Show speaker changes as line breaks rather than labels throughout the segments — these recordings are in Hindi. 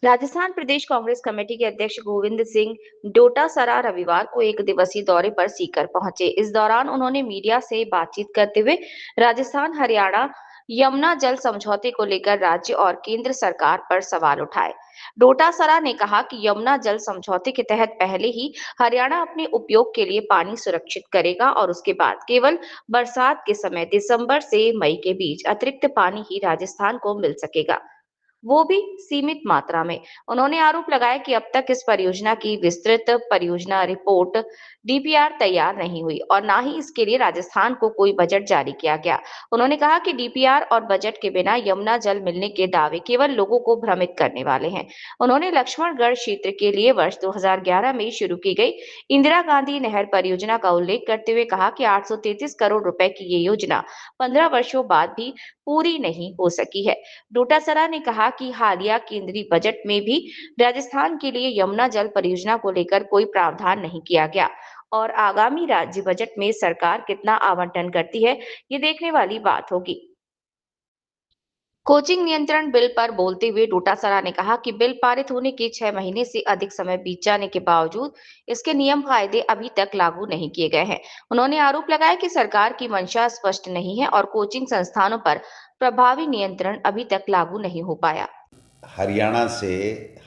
राजस्थान प्रदेश कांग्रेस कमेटी के अध्यक्ष गोविंद सिंह डोटासरा रविवार को एक दिवसीय दौरे पर सीकर पहुंचे। इस दौरान उन्होंने मीडिया से बातचीत करते हुए राजस्थान हरियाणा यमुना जल समझौते को लेकर राज्य और केंद्र सरकार पर सवाल उठाए। डोटासरा ने कहा कि यमुना जल समझौते के तहत पहले ही हरियाणा अपने उपयोग के लिए पानी सुरक्षित करेगा और उसके बाद केवल बरसात के समय दिसंबर से मई के बीच अतिरिक्त पानी ही राजस्थान को मिल सकेगा, वो भी सीमित मात्रा में। उन्होंने आरोप लगाया कि अब तक इस परियोजना की विस्तृत परियोजना रिपोर्ट डीपीआर तैयार नहीं हुई और ना ही इसके लिए राजस्थान को कोई बजट जारी किया गया। उन्होंने कहा कि डीपीआर और बजट के बिना यमुना जल मिलने के दावे केवल लोगों को भ्रमित करने वाले हैं। उन्होंने लक्ष्मणगढ़ क्षेत्र के लिए वर्ष 2011 में शुरू की गई इंदिरा गांधी नहर परियोजना का उल्लेख करते हुए कहा कि 833 करोड़ रुपए की ये योजना 15 वर्षों बाद भी पूरी नहीं हो सकी है। डोटासरा ने कहा कि हालिया केंद्रीय बजट में भी राजस्थान के लिए यमुना जल परियोजना को लेकर कोई प्रावधान नहीं किया गया और आगामी राज्य बजट में सरकार कितना आवंटन करती है, ये देखने वाली बात होगी। कोचिंग नियंत्रण बिल पर बोलते हुए डोटासरा ने कहा कि बिल पारित होने के 6 महीने से अधिक समय बीत जाने के बावजूद इसके नियम कायदे अभी तक लागू नहीं किए गए हैं। उन्होंने आरोप लगाया कि सरकार की मंशा स्पष्ट नहीं है और कोचिंग संस्थानों पर प्रभावी नियंत्रण अभी तक लागू नहीं हो पाया।
हरियाणा से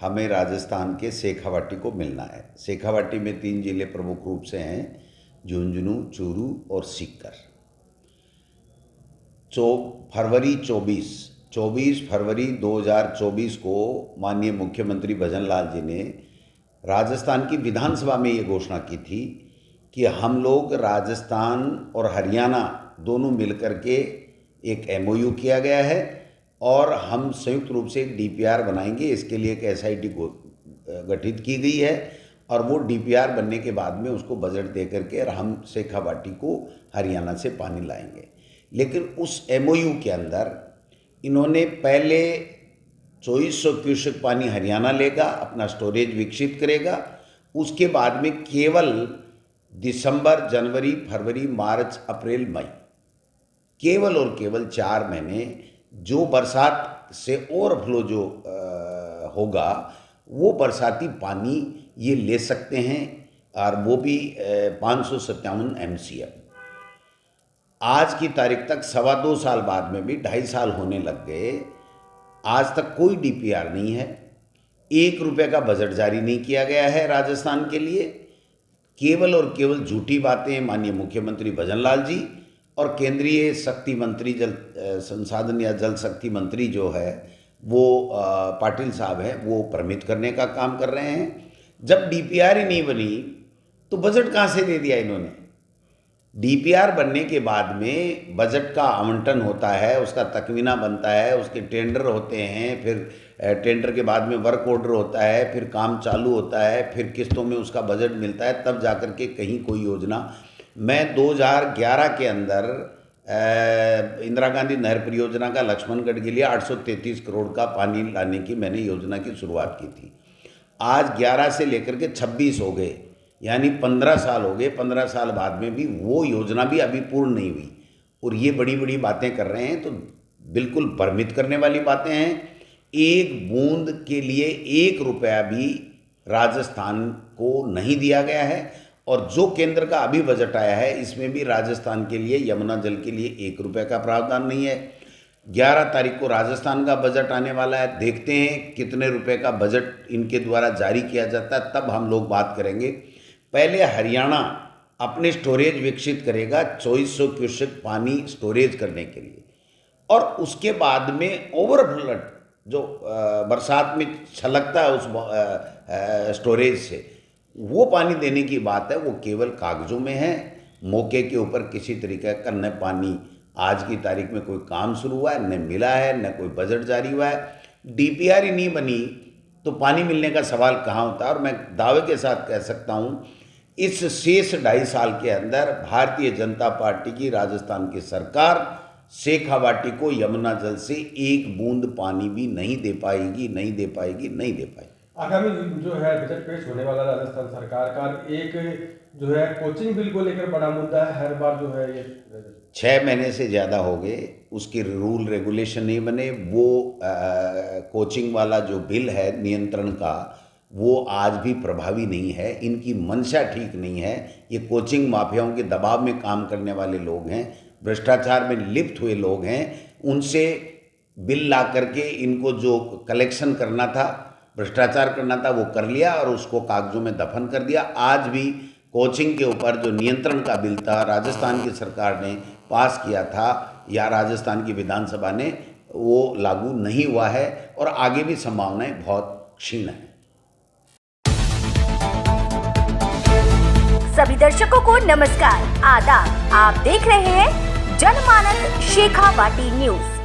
हमें राजस्थान के शेखावाटी को मिलना है। शेखावाटी में 3 जिले प्रमुख रूप से हैं, झुंझुनू, चूरू और सीकर। चौ फरवरी 24 फरवरी 2024 को माननीय मुख्यमंत्री भजन लाल जी ने राजस्थान की विधानसभा में ये घोषणा की थी कि हम लोग राजस्थान और हरियाणा दोनों मिलकर के एक एमओयू किया गया है और हम संयुक्त रूप से एक डीपीआर बनाएंगे। इसके लिए एक एसआईटी गठित की गई है और वो डीपीआर बनने के बाद में उसको बजट दे करके हम शेखावाटी को हरियाणा से पानी लाएंगे। लेकिन उस एमओयू के अंदर इन्होंने पहले 2400 क्यूसेक पानी हरियाणा लेगा, अपना स्टोरेज विकसित करेगा। उसके बाद में केवल दिसंबर, जनवरी, फरवरी, मार्च, अप्रैल, मई, केवल और केवल 4 महीने जो बरसात से ओवरफ्लो जो होगा वो बरसाती पानी ये ले सकते हैं और वो भी 557 MCF। आज की तारीख तक 2.25 साल बाद में भी 2.5 साल होने लग गए, आज तक कोई डीपीआर नहीं है। 1 रुपये का बजट जारी नहीं किया गया है राजस्थान के लिए। केवल और केवल झूठी बातें माननीय मुख्यमंत्री भजन लाल जी और केंद्रीय शक्ति मंत्री जल संसाधन या जल शक्ति मंत्री जो है वो पाटिल साहब हैं, वो भ्रमित करने का काम कर रहे हैं। जब डीपीआर ही नहीं बनी तो बजट कहाँ से दे दिया इन्होंने? डीपीआर बनने के बाद में बजट का आवंटन होता है, उसका तकवीना बनता है, उसके टेंडर होते हैं, फिर टेंडर के बाद में वर्क ऑर्डर होता है, फिर काम चालू होता है, फिर किस्तों में उसका बजट मिलता है, तब जाकर के कहीं कोई योजना। मैं 2011 के अंदर इंदिरा गांधी नहर परियोजना का लक्ष्मणगढ़ के लिए 833 करोड़ का पानी लाने की मैंने योजना की शुरुआत की थी। आज 11 से लेकर के 26 हो गए, यानी 15 साल हो गए। 15 साल बाद में भी वो योजना भी अभी पूर्ण नहीं हुई और ये बड़ी बड़ी बातें कर रहे हैं, तो बिल्कुल भ्रमित करने वाली बातें हैं। एक बूंद के लिए 1 रुपया भी राजस्थान को नहीं दिया गया है और जो केंद्र का अभी बजट आया है इसमें भी राजस्थान के लिए यमुना जल के लिए 1 रुपये का प्रावधान नहीं है। 11 तारीख को राजस्थान का बजट आने वाला है, देखते हैं कितने रुपए का बजट इनके द्वारा जारी किया जाता है, तब हम लोग बात करेंगे। पहले हरियाणा अपने स्टोरेज विकसित करेगा 2400 क्यूसेक पानी स्टोरेज करने के लिए और उसके बाद में ओवरफ्लड जो बरसात में छलकता है उस स्टोरेज से वो पानी देने की बात है, वो केवल कागजों में है। मौके के ऊपर किसी तरीके का न पानी आज की तारीख में कोई काम शुरू हुआ है, न मिला है, न कोई बजट जारी हुआ है। डीपीआर ही नहीं बनी तो पानी मिलने का सवाल कहाँ होता है? और मैं दावे के साथ कह सकता हूँ इस शेष 2.5 साल के अंदर भारतीय जनता पार्टी की राजस्थान की सरकार शेखावाटी को यमुना जल से एक बूंद पानी भी नहीं दे पाएगी, नहीं दे पाएगी, नहीं दे पाएगी।
आगामी जो है बजट पेश होने वाला राजस्थान सरकार का एक जो है कोचिंग बिल को लेकर बड़ा मुद्दा है, हर बार जो है ये
6 महीने से ज़्यादा हो गए, उसकी रूल रेगुलेशन नहीं बने। वो कोचिंग वाला जो बिल है नियंत्रण का, वो आज भी प्रभावी नहीं है। इनकी मंशा ठीक नहीं है। ये कोचिंग माफियाओं के दबाव में काम करने वाले लोग हैं, भ्रष्टाचार में लिप्त हुए लोग हैं। उनसे बिल ला करके इनको जो कलेक्शन करना था, भ्रष्टाचार करना था, वो कर लिया और उसको कागजों में दफन कर दिया। आज भी कोचिंग के ऊपर जो नियंत्रण का बिल था, राजस्थान की सरकार ने पास किया था या राजस्थान की विधानसभा ने, वो लागू नहीं हुआ है और आगे भी संभावनाएं बहुत क्षीण हैं।
सभी दर्शकों को नमस्कार, आदाब। आप देख रहे हैं जनमानस शेखावाटी न्यूज।